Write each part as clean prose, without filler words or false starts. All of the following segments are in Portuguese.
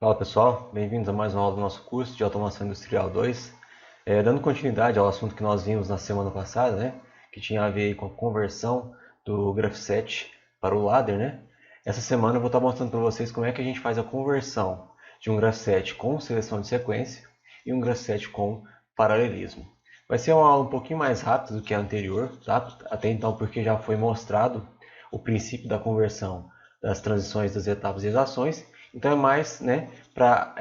Fala pessoal, bem-vindos a mais uma aula do nosso curso de Automação Industrial 2. Dando continuidade ao assunto que nós vimos na semana passada, né, que tinha a ver aí com a conversão do Graph7 para o ladder, né? Essa semana eu vou estar mostrando para vocês como é que a gente faz a conversão de um Graph7 com seleção de sequência e um Graph7 com paralelismo. Vai ser uma aula um pouquinho mais rápida do que a anterior, tá? Até então porque já foi mostrado o princípio da conversão das transições das etapas e das ações. Então é mais, né, para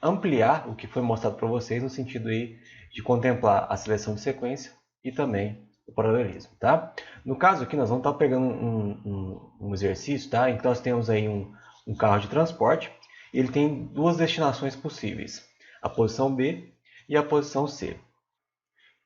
ampliar o que foi mostrado para vocês no sentido aí de contemplar a seleção de sequência e também o paralelismo, tá? No caso aqui nós vamos estar pegando um exercício, tá? Então nós temos aí um carro de transporte e ele tem duas destinações possíveis, a posição B e a posição C.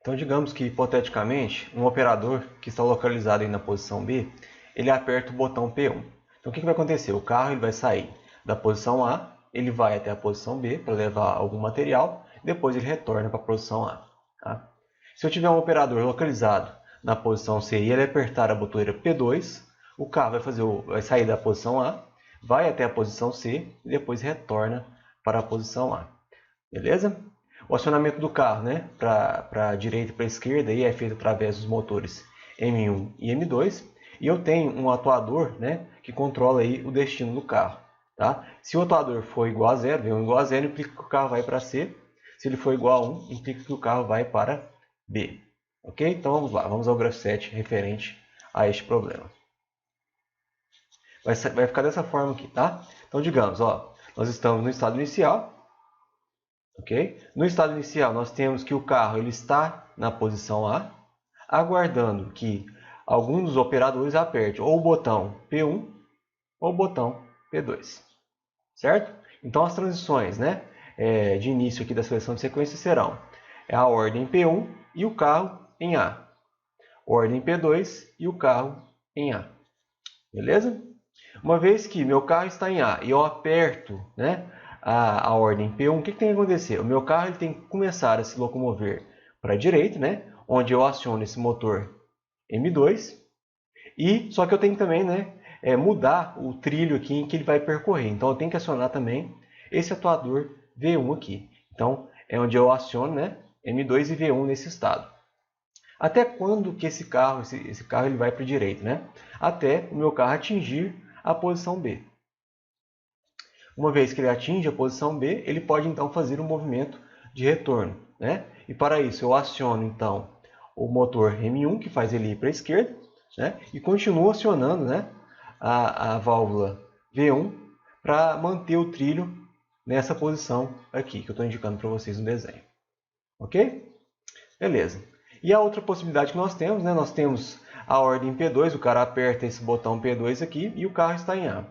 Então digamos que hipoteticamente um operador que está localizado aí na posição B, ele aperta o botão P1. Então o que vai acontecer? O carro ele vai sair da posição A, ele vai até a posição B para levar algum material, depois ele retorna para a posição A. Tá? Se eu tiver um operador localizado na posição C e ele apertar a botoeira P2, o carro vai sair da posição A, vai até a posição C e depois retorna para a posição A. Beleza? O acionamento do carro, né, para a direita e para a esquerda aí é feito através dos motores M1 e M2. E eu tenho um atuador, né, que controla aí o destino do carro. Tá? Se o atuador for igual a zero, V1 igual a zero, implica que o carro vai para C. Se ele for igual a 1, implica que o carro vai para B. Ok? Então vamos lá, vamos ao Graph7 referente a este problema. Vai ficar dessa forma aqui, tá? Então digamos, ó, nós estamos no estado inicial. Ok? No estado inicial nós temos que o carro ele está na posição A, aguardando que algum dos operadores aperte ou o botão P1 ou o botão P2. Certo? Então as transições, né, de início aqui da seleção de sequência serão a ordem P1 e o carro em A. Ordem P2 e o carro em A. Beleza? Uma vez que meu carro está em A e eu aperto, né, a ordem P1, o que tem que acontecer? O meu carro ele tem que começar a se locomover para a direita, né, onde eu aciono esse motor M2, e só que eu tenho que também, né, mudar o trilho aqui em que ele vai percorrer. Então eu tenho que acionar também esse atuador V1 aqui. Então é onde eu aciono, né, M2 e V1 nesse estado. Até quando que esse carro ele vai para a direita, né? Até o meu carro atingir a posição B. Uma vez que ele atinge a posição B, ele pode então fazer um movimento de retorno, né? E para isso eu aciono então o motor M1 que faz ele ir para a esquerda, né? E continuo acionando, né, a válvula V1 para manter o trilho nessa posição aqui que eu estou indicando para vocês no desenho. Ok? Beleza. E a outra possibilidade que nós temos, né? Nós temos a ordem P2, o cara aperta esse botão P2 aqui e o carro está em A.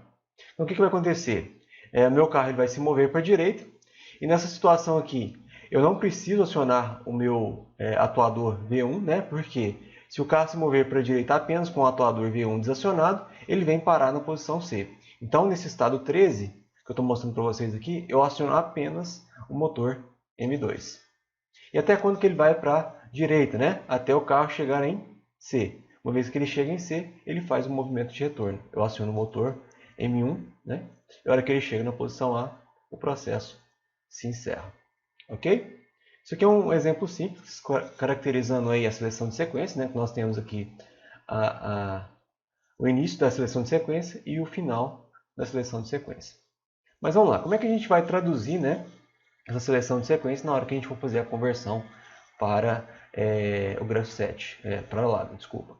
Então o que vai acontecer? O meu carro ele vai se mover para a direita e nessa situação aqui eu não preciso acionar o meu atuador V1, né? Porque se o carro se mover para a direita apenas com o atuador V1 desacionado, ele vem parar na posição C. Então nesse estado 13, que eu estou mostrando para vocês aqui, eu aciono apenas o motor M2. E até quando que ele vai para a direita, né? Até o carro chegar em C. Uma vez que ele chega em C, ele faz um movimento de retorno. Eu aciono o motor M1, né? E a hora que ele chega na posição A, o processo se encerra. Ok? Isso aqui é um exemplo simples, caracterizando aí a seleção de sequência, né? Nós temos aqui o início da seleção de sequência e o final da seleção de sequência. Mas vamos lá, como é que a gente vai traduzir, né, essa seleção de sequência na hora que a gente for fazer a conversão para o Graph7, para o lado, desculpa.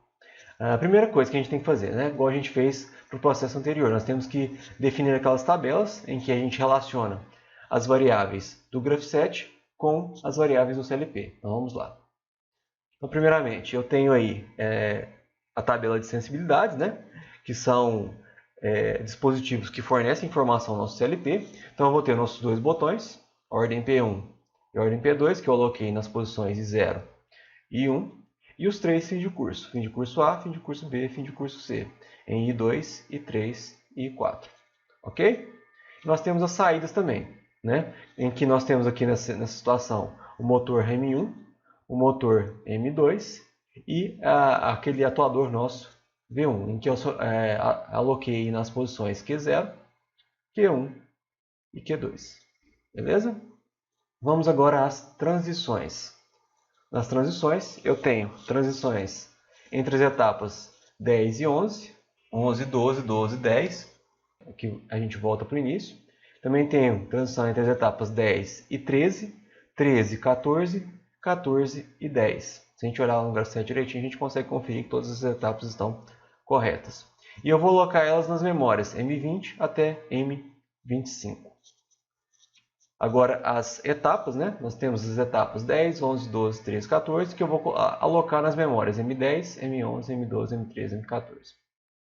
A primeira coisa que a gente tem que fazer, né, igual a gente fez para o processo anterior, nós temos que definir aquelas tabelas em que a gente relaciona as variáveis do Graph7 com as variáveis do CLP. Então vamos lá. Então, primeiramente, eu tenho aí a tabela de sensibilidades, né, que são dispositivos que fornecem informação ao nosso CLP. Então eu vou ter nossos dois botões, ordem P1 e ordem P2, que eu aloquei nas posições 0 e 1, e os três fins de curso A, fim de curso B, fim de curso C, em I2, I3 e I4. Ok? Nós temos as saídas também, né? Em que nós temos aqui nessa situação o motor M1, o motor M2 e aquele atuador nosso V1, em que eu aloquei nas posições Q0, Q1 e Q2. Beleza? Vamos agora às transições. Nas transições, eu tenho transições entre as etapas 10 e 11, 11, 12, 12, 10, aqui a gente volta para o início. Também tenho transição entre as etapas 10 e 13, 13, 14, 14 e 10. Se a gente olhar lá no grafo direitinho, a gente consegue conferir que todas as etapas estão corretas. E eu vou alocar elas nas memórias M20 até M25. Agora, as etapas, né? Nós temos as etapas 10, 11, 12, 13, 14, que eu vou alocar nas memórias M10, M11, M12, M13, M14.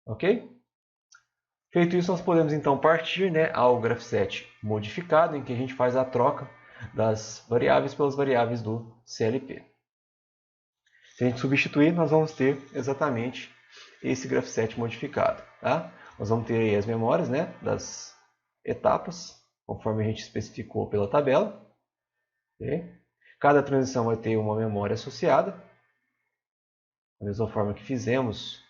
Ok? Feito isso, nós podemos então partir, né, ao graph7 modificado, em que a gente faz a troca das variáveis pelas variáveis do CLP. Se a gente substituir, nós vamos ter exatamente esse graph7 modificado. Tá? Nós vamos ter aí as memórias, né, das etapas, conforme a gente especificou pela tabela. Okay? Cada transição vai ter uma memória associada, da mesma forma que fizemos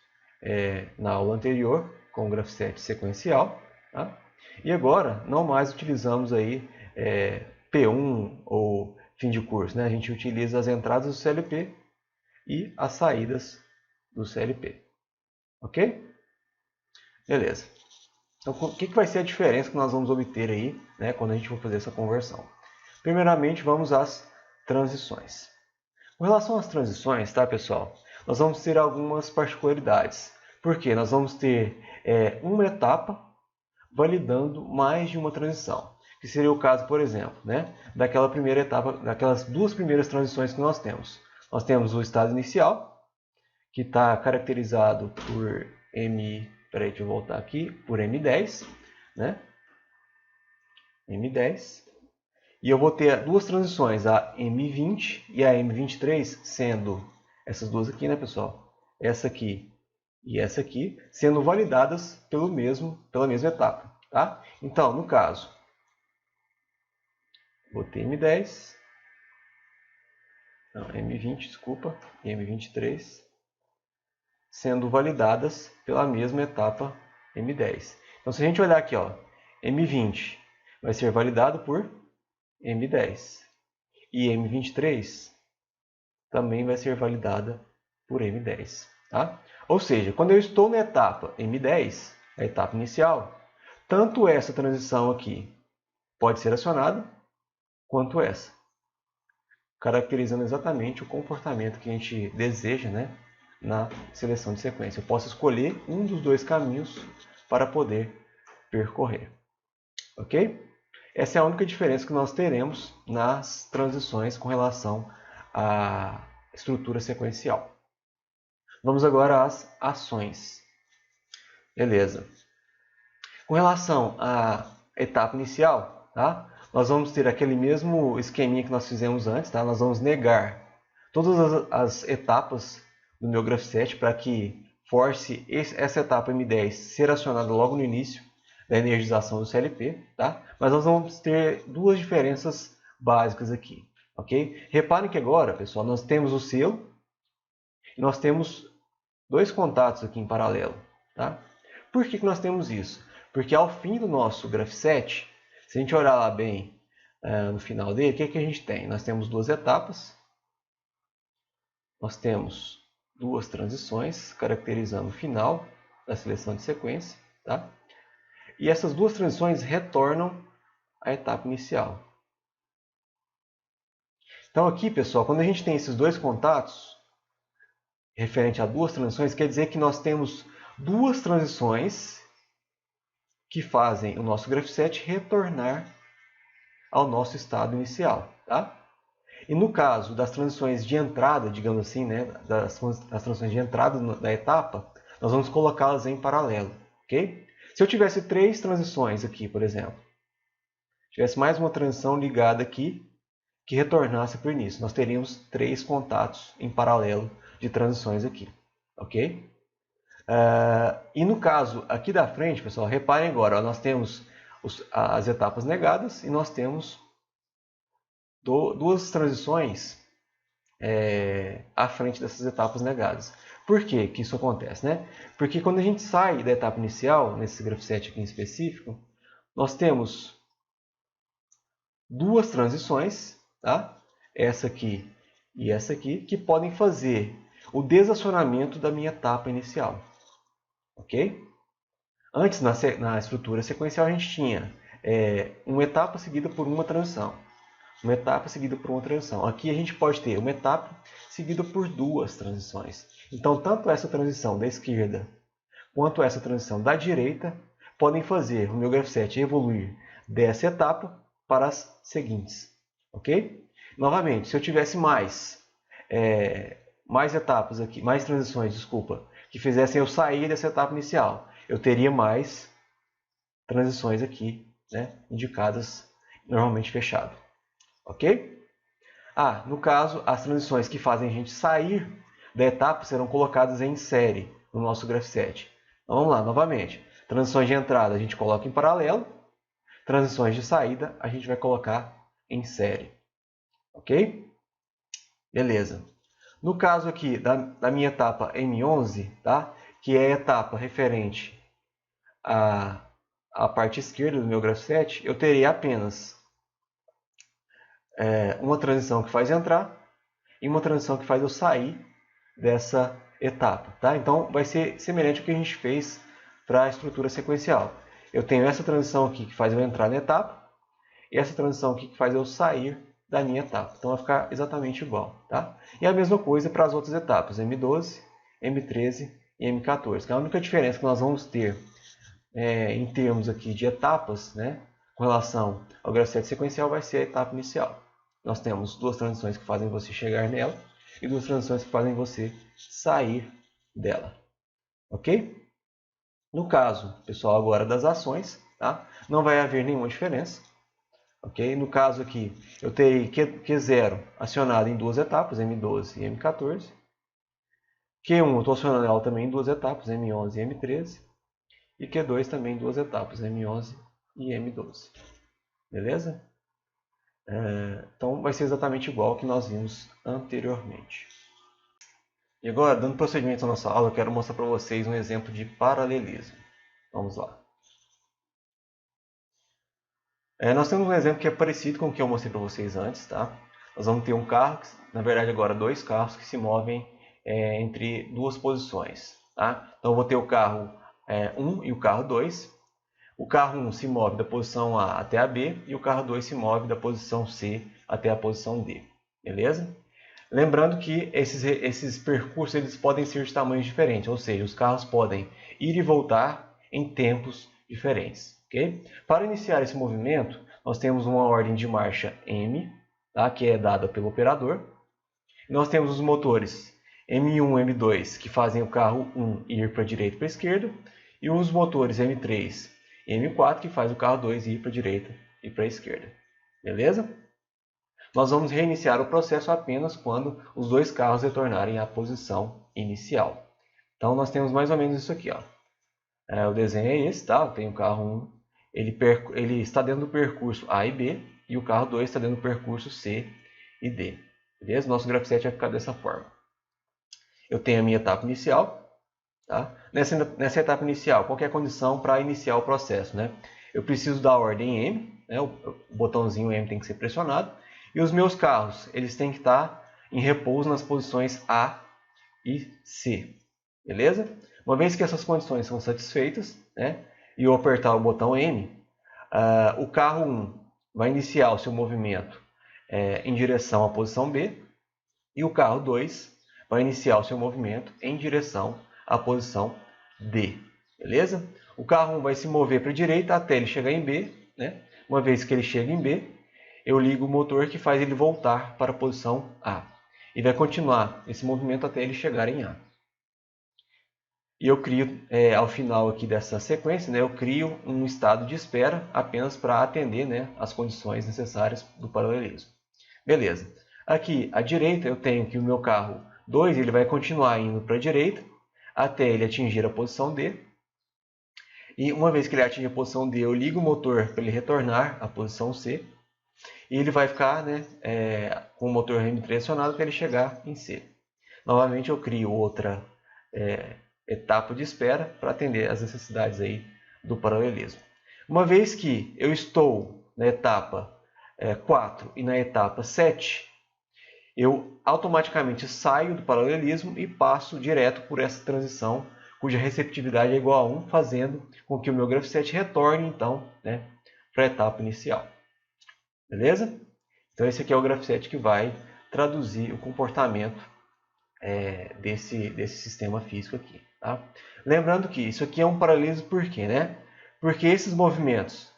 na aula anterior, com o graph7 sequencial. Tá? E agora, não mais utilizamos aí P1 ou fim de curso. Né? A gente utiliza as entradas do CLP e as saídas do CLP. Ok? Beleza. Então, o que vai ser a diferença que nós vamos obter aí, né, quando a gente for fazer essa conversão? Primeiramente, vamos às transições. Com relação às transições, tá, pessoal? Nós vamos ter algumas particularidades. Por quê? Nós vamos ter uma etapa validando mais de uma transição. Que seria o caso, por exemplo, né, daquela primeira etapa, daquelas duas primeiras transições que nós temos. Nós temos o estado inicial, que está caracterizado por Peraí, deixa eu voltar aqui, por M10, né? M10. E eu vou ter duas transições, a M20 e a M23, sendo essas duas aqui, né, pessoal? Essa aqui e essa aqui, sendo validadas pela mesma etapa, tá? Então, no caso, botei M10, não, M20, desculpa, e M23, sendo validadas pela mesma etapa M10. Então, se a gente olhar aqui, ó, M20 vai ser validado por M10 e M23 também vai ser validada por M10. Tá? Ou seja, quando eu estou na etapa M10, a etapa inicial, tanto essa transição aqui pode ser acionada, quanto essa, caracterizando exatamente o comportamento que a gente deseja, né, na seleção de sequência. Eu posso escolher um dos dois caminhos para poder percorrer. Ok? Essa é a única diferença que nós teremos nas transições com relação à estrutura sequencial. Vamos agora às ações. Beleza. Com relação à etapa inicial, tá? Nós vamos ter aquele mesmo esqueminha que nós fizemos antes. Tá? Nós vamos negar todas as etapas do meu graph7 para que force essa etapa M10 ser acionada logo no início da energização do CLP, tá? Mas nós vamos ter duas diferenças básicas aqui, ok? Reparem que agora, pessoal, nós temos o selo e nós temos dois contatos aqui em paralelo, tá? Por que nós temos isso? Porque ao fim do nosso graph7, se a gente olhar lá bem no final dele, o que a gente tem? Nós temos duas etapas, nós temos duas transições, caracterizando o final da seleção de sequência, tá? E essas duas transições retornam à etapa inicial. Então aqui, pessoal, quando a gente tem esses dois contatos, referente a duas transições, quer dizer que nós temos duas transições que fazem o nosso graph7 retornar ao nosso estado inicial. Tá? E no caso das transições de entrada, digamos assim, né, das transições de entrada da etapa, nós vamos colocá-las em paralelo. Okay? Se eu tivesse três transições aqui, por exemplo, tivesse mais uma transição ligada aqui, que retornasse para o início, nós teríamos três contatos em paralelo de transições aqui. Ok? E no caso aqui da frente, pessoal, reparem agora, ó, nós temos as etapas negadas e nós temos duas transições à frente dessas etapas negadas. Por que isso acontece? Né? Porque quando a gente sai da etapa inicial, nesse graph7 aqui em específico, nós temos duas transições, tá? Essa aqui e essa aqui, que podem fazer o desacionamento da minha etapa inicial. Ok? Antes, na estrutura sequencial, a gente tinha uma etapa seguida por uma transição. Uma etapa seguida por uma transição. Aqui a gente pode ter uma etapa seguida por duas transições. Então, tanto essa transição da esquerda quanto essa transição da direita podem fazer o meu grafset evoluir dessa etapa para as seguintes. Ok? Novamente, se eu tivesse mais etapas aqui, mais transições, desculpa, que fizessem eu sair dessa etapa inicial, eu teria mais transições aqui, né, indicadas normalmente fechado. Ok? No caso, as transições que fazem a gente sair da etapa serão colocadas em série no nosso grafset. Então vamos lá, novamente. Transições de entrada a gente coloca em paralelo. Transições de saída a gente vai colocar em série. Ok? Beleza. No caso aqui da minha etapa M11, tá? Que é a etapa referente à parte esquerda do meu grafset, eu terei apenas uma transição que faz entrar e uma transição que faz eu sair dessa etapa. Tá? Então, vai ser semelhante ao que a gente fez para a estrutura sequencial. Eu tenho essa transição aqui que faz eu entrar na etapa e essa transição aqui que faz eu sair da minha etapa. Então, vai ficar exatamente igual. Tá? E a mesma coisa para as outras etapas, M12, M13 e M14. Que a única diferença que nós vamos ter em termos aqui de etapas, né, com relação ao grafite sequencial, vai ser a etapa inicial. Nós temos duas transições que fazem você chegar nela e duas transições que fazem você sair dela. Ok? No caso, pessoal, agora das ações, tá? Não vai haver nenhuma diferença. Ok? No caso aqui, eu terei Q0 acionado em duas etapas, M12 e M14. Q1 eu estou acionando ela também em duas etapas, M11 e M13. E Q2 também em duas etapas, M11 e M12. Beleza? Então vai ser exatamente igual ao que nós vimos anteriormente. E agora, dando prosseguimento à nossa aula, eu quero mostrar para vocês um exemplo de paralelismo. Vamos lá. Nós temos um exemplo que é parecido com o que eu mostrei para vocês antes. Tá? Nós vamos ter um carro, na verdade agora dois carros que se movem entre duas posições. Tá? Então eu vou ter o carro 1 e o carro 2. O carro 1 se move da posição A até a B e o carro 2 se move da posição C até a posição D. Beleza? Lembrando que esses percursos eles podem ser de tamanhos diferentes, ou seja, os carros podem ir e voltar em tempos diferentes. Okay? Para iniciar esse movimento, nós temos uma ordem de marcha M, tá? Que é dada pelo operador. Nós temos os motores M1 e M2, que fazem o carro 1 ir para a direita e para a esquerda, e os motores M3 e M4, que faz o carro 2 ir para a direita e para a esquerda. Beleza? Nós vamos reiniciar o processo apenas quando os dois carros retornarem à posição inicial. Então, nós temos mais ou menos isso aqui. Ó. O desenho é esse, tá? Tem o carro 1, ele está dentro do percurso A e B, e o carro 2 está dentro do percurso C e D. Beleza? Nosso grafite vai ficar dessa forma. Eu tenho a minha etapa inicial. Tá? Nessa etapa inicial, qual é a condição para iniciar o processo? Né? Eu preciso da ordem M, né? O botãozinho M tem que ser pressionado, e os meus carros eles têm que estar em repouso nas posições A e C. Beleza? Uma vez que essas condições são satisfeitas, né? E eu apertar o botão M, o carro 1 vai iniciar o seu movimento em direção à posição B, e o carro 2 vai iniciar o seu movimento em direção à posição D. Beleza? O carro 1 vai se mover para a direita até ele chegar em B. Né? Uma vez que ele chega em B, eu ligo o motor que faz ele voltar para a posição A. E vai continuar esse movimento até ele chegar em A. E eu crio, ao final aqui dessa sequência, né, eu crio um estado de espera apenas para atender, né, as condições necessárias do paralelismo. Beleza. Aqui à direita eu tenho que o meu carro 2 ele vai continuar indo para a direita até ele atingir a posição D. E uma vez que ele atinge a posição D, eu ligo o motor para ele retornar à posição C. E ele vai ficar, né, com o motor M3 acionado até ele chegar em C. Novamente eu crio outra etapa de espera para atender as necessidades aí do paralelismo. Uma vez que eu estou na etapa 4 e na etapa 7, eu automaticamente saio do paralelismo e passo direto por essa transição, cuja receptividade é igual a 1, fazendo com que o meu graph7 retorne, então, né, para a etapa inicial. Beleza? Então, esse aqui é o graph7 que vai traduzir o comportamento desse sistema físico aqui. Tá? Lembrando que isso aqui é um paralelismo por quê? Né? Porque esses movimentos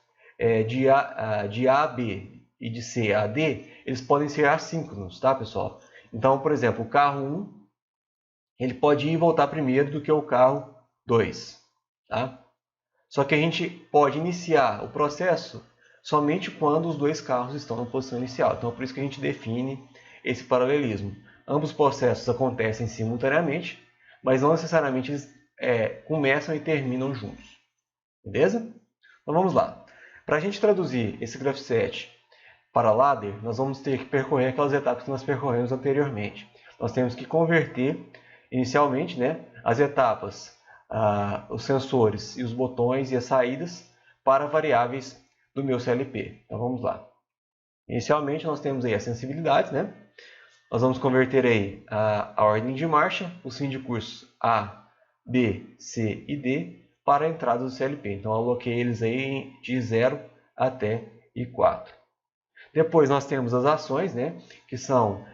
de A a B e de C a D, eles podem ser assíncronos, tá, pessoal? Então, por exemplo, o carro 1, ele pode ir e voltar primeiro do que o carro 2. Tá? Só que a gente pode iniciar o processo somente quando os dois carros estão na posição inicial. Então, é por isso que a gente define esse paralelismo. Ambos os processos acontecem simultaneamente, mas não necessariamente eles começam e terminam juntos. Beleza? Então, vamos lá. Para a gente traduzir esse graph7 para ladder, nós vamos ter que percorrer aquelas etapas que nós percorremos anteriormente. Nós temos que converter, inicialmente, né, as etapas, os sensores e os botões e as saídas para variáveis do meu CLP. Então vamos lá. Inicialmente nós temos aí as sensibilidades, né? Nós vamos converter aí a ordem de marcha, os fins de curso A, B, C e D para a entrada do CLP. Então eu aloquei eles aí de 0 até I4. Depois nós temos as ações, né? Que são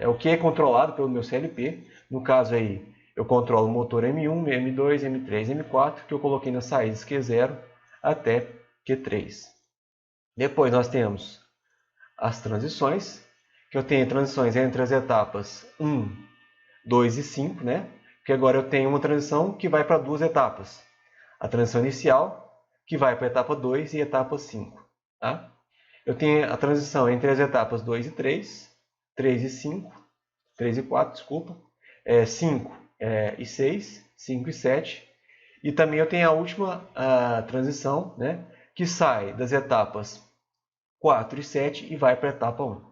o que é controlado pelo meu CLP. No caso aí, eu controlo o motor M1, M2, M3, M4, que eu coloquei nas saídas Q0 até Q3. Depois nós temos as transições, que eu tenho transições entre as etapas 1, 2 e 5, né? Porque agora eu tenho uma transição que vai para duas etapas. A transição inicial, que vai para a etapa 2 e etapa 5. Tá? Eu tenho a transição entre as etapas 2 e 3, 3 e 5, 3 e 4, desculpa, 5 e 6, 5 e 7. E também eu tenho a última transição, né, que sai das etapas 4 e 7 e vai para a etapa 1.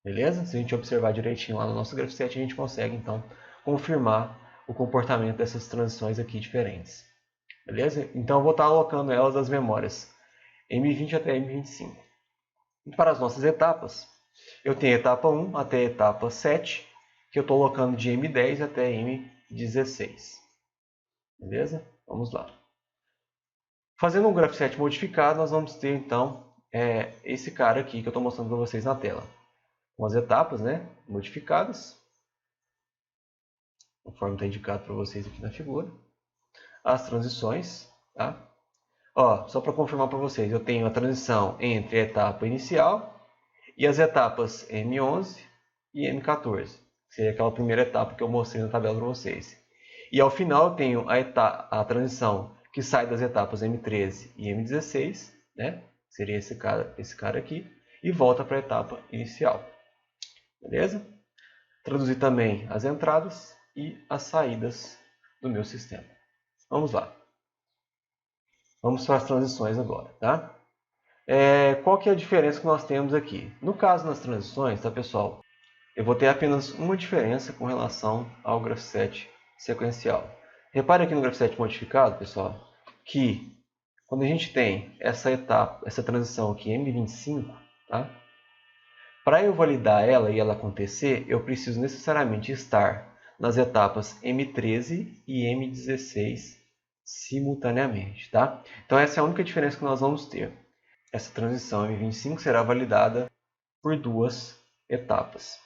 Beleza? Se a gente observar direitinho lá no nosso graph7, a gente consegue, então, confirmar o comportamento dessas transições aqui diferentes. Beleza? Então, eu vou estar alocando elas das memórias M20 até M25. E para as nossas etapas, eu tenho a etapa 1 até a etapa 7, que eu estou alocando de M10 até M16. Beleza? Vamos lá. Fazendo um graph7 modificado, nós vamos ter, então, esse cara aqui que eu estou mostrando para vocês na tela. Com as etapas, né, modificadas, conforme está indicado para vocês aqui na figura. As transições, tá? Ó, só para confirmar para vocês, eu tenho a transição entre a etapa inicial e as etapas M11 e M14. Que seria aquela primeira etapa que eu mostrei na tabela para vocês. E ao final eu tenho a transição que sai das etapas M13 e M16, né? Seria esse cara aqui, e volta para a etapa inicial. Beleza? Traduzir também as entradas e as saídas do meu sistema. Vamos lá. Vamos para as transições agora, tá? Qual que é a diferença que nós temos aqui? No caso das transições, tá, pessoal? Eu vou ter apenas uma diferença com relação ao graph7 sequencial. Repare aqui no graph7 modificado, pessoal, que quando a gente tem essa etapa, essa transição aqui M25, tá? Para eu validar ela e ela acontecer, eu preciso necessariamente estar nas etapas M13 e M16 simultaneamente, tá? Então essa é a única diferença que nós vamos ter. Essa transição M25 será validada por duas etapas,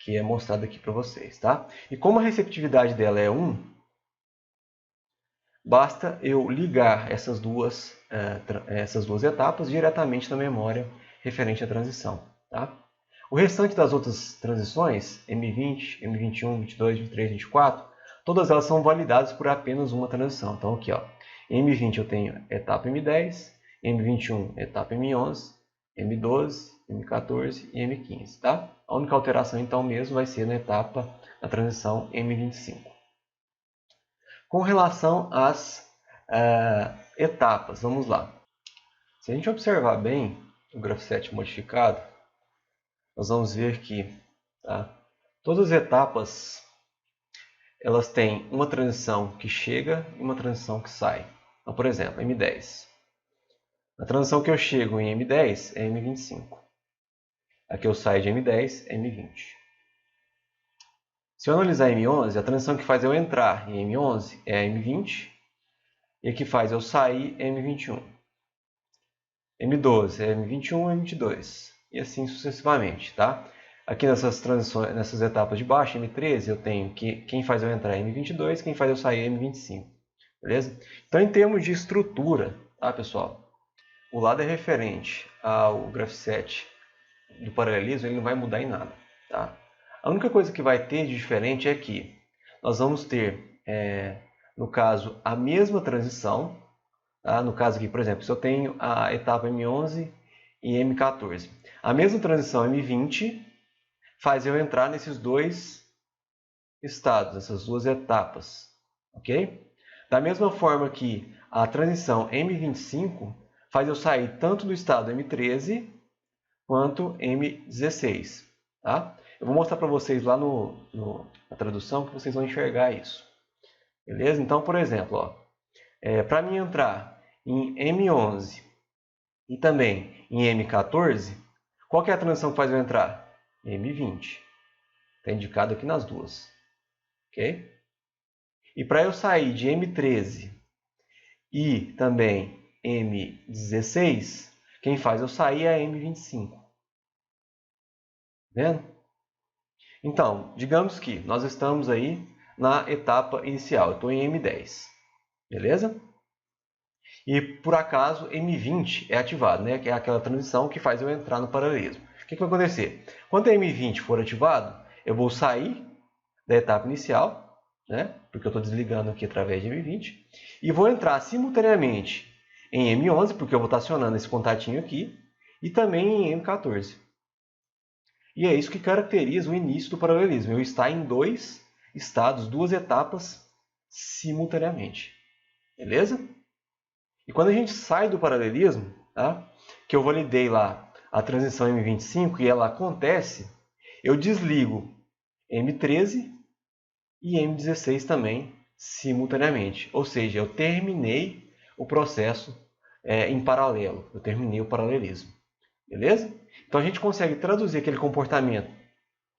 que é mostrado aqui para vocês, tá? E como a receptividade dela é 1, basta eu ligar essas duas etapas diretamente na memória referente à transição, tá? O restante das outras transições, M20, M21, 22, 23, 24, todas elas são validadas por apenas uma transição. Então aqui, ó, M20 eu tenho etapa M10, M21 etapa M11, M12, M14 e M15, tá? A única alteração então mesmo vai ser na transição M25. Com relação às etapas, vamos lá. Se a gente observar bem o graph7 modificado, nós vamos ver que todas as etapas elas têm uma transição que chega e uma transição que sai. Então, por exemplo, M10. A transição que eu chego em M10 é M25. Aqui eu saio de M10 é M20. Se eu analisar M11, a transição que faz eu entrar em M11 é M20. E a que faz eu sair é M21. M12 é M21 e M22. E assim sucessivamente, tá? Aqui nessas transições, nessas etapas de baixo, M13, eu tenho que quem faz eu entrar é M22, quem faz eu sair é M25. Beleza? Então, em termos de estrutura, tá, pessoal? O lado é referente ao Graph7 do paralelismo, ele não vai mudar em nada, tá? A única coisa que vai ter de diferente é que nós vamos ter, no caso, a mesma transição. Tá? No caso aqui, por exemplo, se eu tenho a etapa M11 e M14, a mesma transição M20 faz eu entrar nesses dois estados, essas duas etapas, ok? Da mesma forma que a transição M25 faz eu sair tanto do estado M13 quanto M16, tá? Eu vou mostrar para vocês lá na tradução que vocês vão enxergar isso, beleza? Então, por exemplo, para mim entrar em M11 e também em M14, qual que é a transição que faz eu entrar? M20. Está indicado aqui nas duas. Ok? E para eu sair de M13 e também M16, quem faz eu sair é M25. Tá vendo? Então, digamos que nós estamos aí na etapa inicial. Eu estou em M10. Beleza? E, por acaso, M20 é ativado, né? Que é aquela transição que faz eu entrar no paralelismo. O que vai acontecer? Quando a M20 for ativado, eu vou sair da etapa inicial, né? Porque eu estou desligando aqui através de M20, e vou entrar simultaneamente em M11, porque eu vou estar acionando esse contatinho aqui, e também em M14. E é isso que caracteriza o início do paralelismo. Eu estar em dois estados, duas etapas simultaneamente. Beleza? E quando a gente sai do paralelismo, tá? Que eu validei lá a transição M25 e ela acontece, eu desligo M13 e M16 também simultaneamente. Ou seja, eu terminei o processo em paralelo, eu terminei o paralelismo. Beleza? Então a gente consegue traduzir aquele comportamento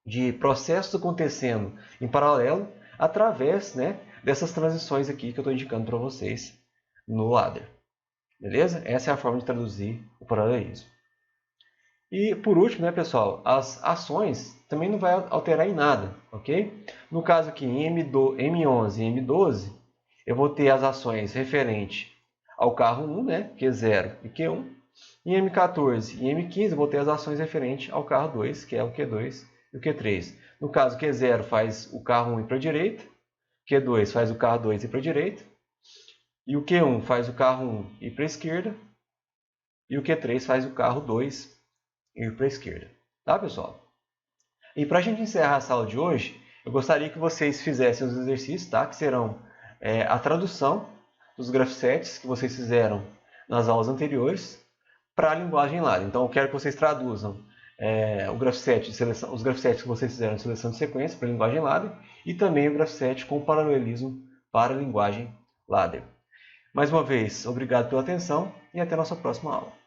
de processos acontecendo em paralelo através, né, dessas transições aqui que eu estou indicando para vocês no ladder. Beleza? Essa é a forma de traduzir o paralelismo. E por último, né, pessoal, as ações também não vai alterar em nada, ok? No caso aqui, em M11 e M12, eu vou ter as ações referentes ao carro 1, né, Q0 e Q1. Em M14 e M15, eu vou ter as ações referentes ao carro 2, que é o Q2 e o Q3. No caso, Q0 faz o carro 1 ir para a direita, Q2 faz o carro 2 ir para a direita, e o Q1 faz o carro 1 ir para a esquerda, e o Q3 faz o carro 2 ir para a esquerda. Tá, pessoal? E para a gente encerrar a sala de hoje, eu gostaria que vocês fizessem os exercícios, tá? Que serão a tradução dos graph-sets que vocês fizeram nas aulas anteriores para a linguagem ladder. Então, eu quero que vocês traduzam o graph-set de seleção, os graph-sets que vocês fizeram de seleção de sequência para a linguagem ladder e também o graph-set com paralelismo para a linguagem ladder. Mais uma vez, obrigado pela atenção e até a nossa próxima aula.